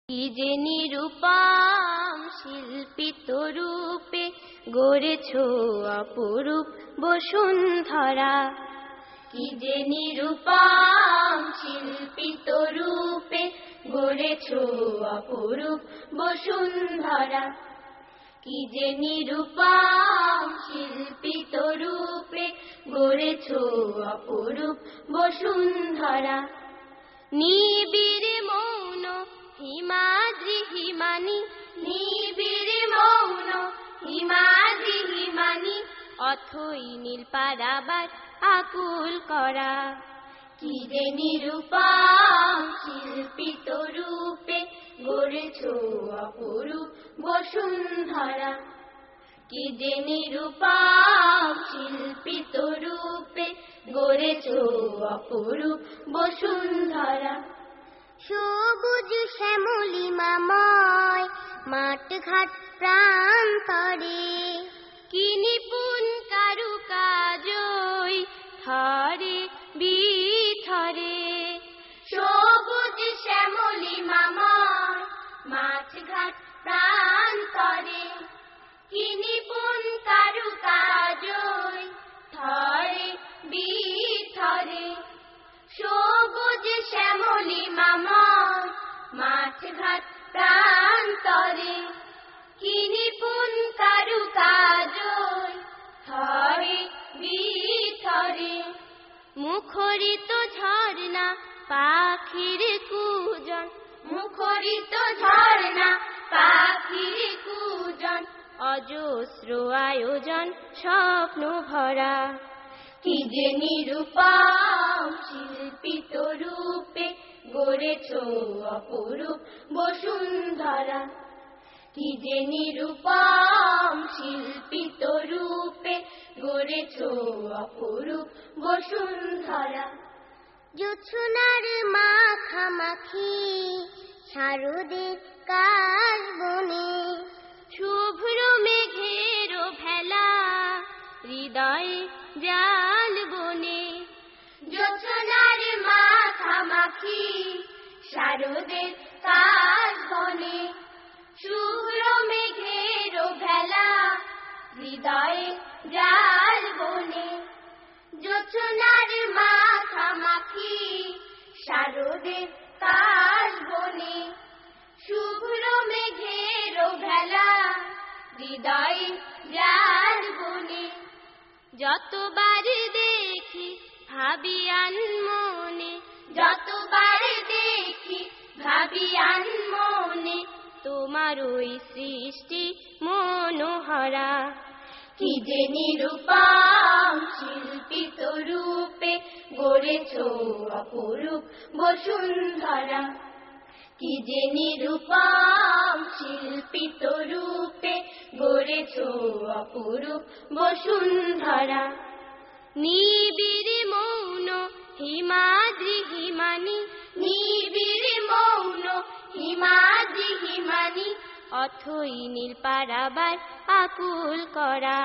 কি যে নিরূপম শিল্পিত রূপে গড়েছ অপরূপ বসুন্ধরা। কি যে নিরূপম শিল্পিত রূপে গড়েছ অপরূপ বসুন্ধরা। কি যে নিরূপম শিল্পিত রূপে গড়েছ অপরূপ বসুন্ধরা। নিবিড় মৌন হিমাদ্রি হিমানি, নিবিড় মৌন হিমাদ্রি হিমানি, অথই নীল পারাবার আকুল করা। কি যে নিরূপম শিল্পিত রূপে গড়েছ অপরূপ বসুন্ধরা। কি যে নিরূপম শিল্পিত রূপে গড়েছ অপরূপ বসুন্ধরা। সবুজ শ্যামলিমাময় মাঠ ঘাট প্রান্তরে, কি নিপুণ কারুকাজই থরে বিথরে। সবুজ শ্যামলিমাময় মাঠ ঘাট প্রান্তরে, কি নিপুণ কারুকাজই থরে বিথরে। সবুজ শ্যামলিমাময় মাঠ ঘাট প্রান্তরে, কি নিপুণ কারুকাজই থরে বিথরে। মুখরিত ঝর্ণা পাখির কুজন, মুখরিত ঝর্ণা পাখির কুজন, অজস্র আয়োজন স্বপ্ন ভরা। কি যে নিরূপম শিল্পিত রূপে গড়েছ অপরূপ বসুন্ধরা। কি যে নিরূপম শিল্পিত রূপে গড়েছ অপরূপ বসুন্ধরা। জোছনার মাখামাখি শারদের কাশ বনে, শুভ্র মেঘের ভেলা হৃদয়ে জাল বনে। জোছনার মাখামাখি শারদের কাশ বনে, শুভ্র মেঘের ভেলা হৃদয়ে জাল বনে। জোছনার মাখামাখি শারদের কাশ বনে, শুভ্র মেঘের ভেলা হৃদয়ে জাল বনে। যতবার দেখি ভাবি আনমনে, যতবার দেখি ভাবি আনমনে, তোমার ওই সৃষ্টি মনোহরা। কি যে নিরূপম শিল্পিত রূপে গড়েছ অপরূপ বসুন্ধরা। কি যে নিরূপম শিল্পিত রূপে গড়েছ অপরূপ বসুন্ধরা। নিবিড় মৌন হিমাদ্রি হিমানি, নিবিড় মৌন হিমাদ্রি হিমানি, অথই নীল পারাবার আকুল করা।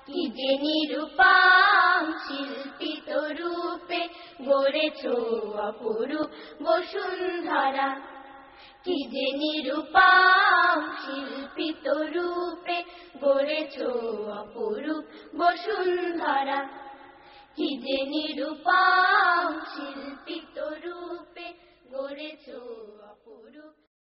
কি যে নিরূপম শিল্পিত রূপে গড়েছ অপরূপ বসুন্ধরা। কি যে নিরূপম শিল্পিত রূপে গড়েছ অপরূপ বসুন্ধরা। কি যে নিরূপম শিল্পিত রূপে গড়েছ